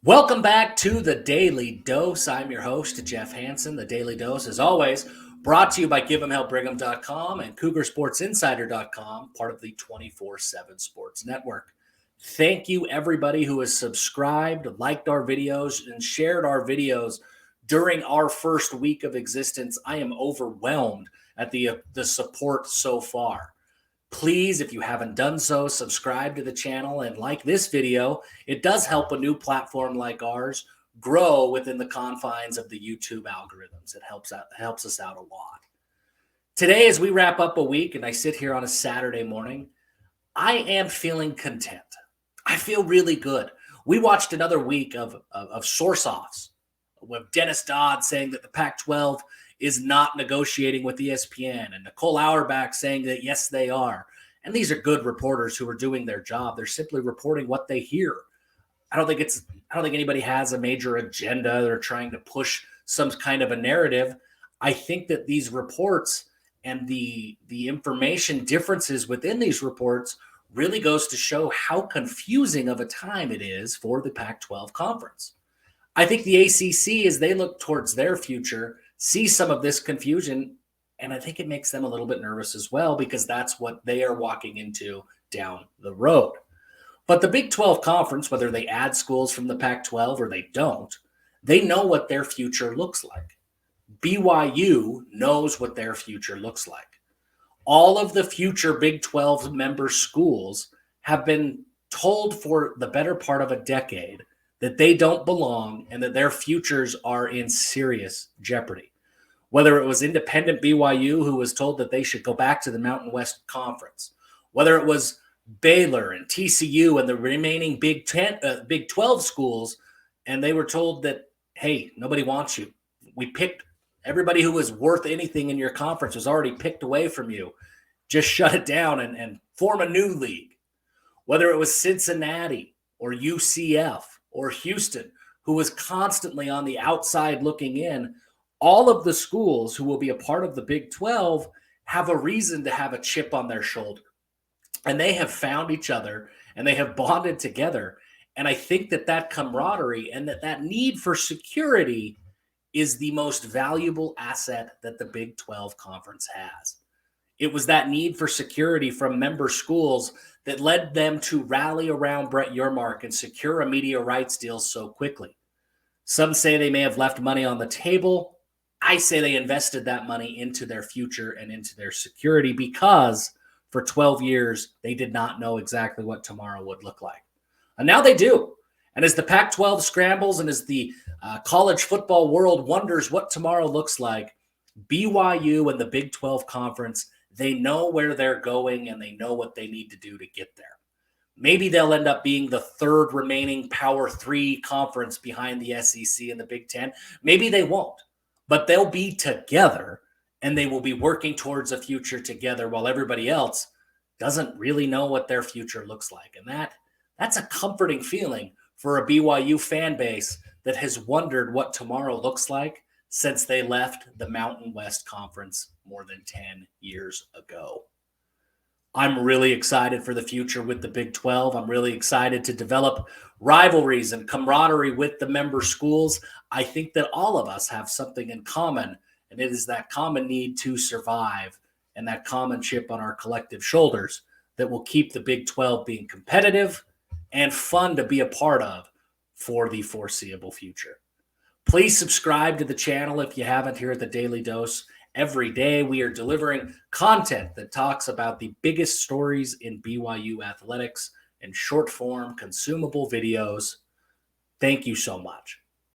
Welcome back to the Daily Dose. I'm your host, Jeff Hansen. The Daily Dose, as always, brought to you by GiveHimHellBrigham.com and CougarSportsInsider.com, part of the 24/7 Sports Network. Thank you, everybody who has subscribed, liked our videos, and shared our videos during our first week of existence. I am overwhelmed at the support so far. Please, if you haven't done so, subscribe to the channel and like this video. It does help a new platform like ours grow within the confines of the YouTube algorithms. It helps us out a lot. Today, as we wrap up a week and I sit here on a Saturday morning, I am feeling content. I feel really good. We watched another week of source-offs with Dennis Dodd saying that the Pac-12 is not negotiating with ESPN, and Nicole Auerbach saying that yes, they are. And these are good reporters who are doing their job. They're simply reporting what they hear. I don't think anybody has a major agenda. They're trying to push some kind of a narrative. I think that these reports and the information differences within these reports really goes to show how confusing of a time it is for the Pac-12 conference. I think the ACC, as they look towards their future, see some of this confusion, and I think it makes them a little bit nervous as well because that's what they are walking into down the road. But the Big 12 conference, whether they add schools from the Pac-12 or they don't, they know what their future looks like. BYU knows what their future looks like. All of the future Big 12 member schools have been told for the better part of a decade that they don't belong and that their futures are in serious jeopardy. Whether it was independent BYU, who was told that they should go back to the Mountain West Conference, whether it was Baylor and TCU and the remaining Big 12 schools, and they were told that, hey, nobody wants you. We picked everybody who was worth anything in your conference was already picked away from you. Just shut it down and form a new league. Whether it was Cincinnati or UCF or Houston, who was constantly on the outside looking in, all of the schools who will be a part of the Big 12 have a reason to have a chip on their shoulder. And they have found each other and they have bonded together. And I think that camaraderie and that need for security is the most valuable asset that the Big 12 conference has. It was that need for security from member schools that led them to rally around Brett Yormark and secure a media rights deal so quickly. Some say they may have left money on the table. I say they invested that money into their future and into their security because for 12 years, they did not know exactly what tomorrow would look like. And now they do. And as the Pac-12 scrambles and as the college football world wonders what tomorrow looks like, BYU and the Big 12 conference, they know where they're going and they know what they need to do to get there. Maybe they'll end up being the third remaining Power 3 conference behind the SEC and the Big 10. Maybe they won't, but they'll be together and they will be working towards a future together while everybody else doesn't really know what their future looks like. And that's a comforting feeling for a BYU fan base that has wondered what tomorrow looks like since they left the Mountain West Conference more than 10 years ago. I'm really excited for the future with the Big 12. I'm really excited to develop rivalries and camaraderie with the member schools. I think that all of us have something in common, and it is that common need to survive and that common chip on our collective shoulders that will keep the Big 12 being competitive and fun to be a part of for the foreseeable future. Please subscribe to the channel if you haven't here at the Daily Dose. Every day we are delivering content that talks about the biggest stories in BYU athletics and short form consumable videos. Thank you so much.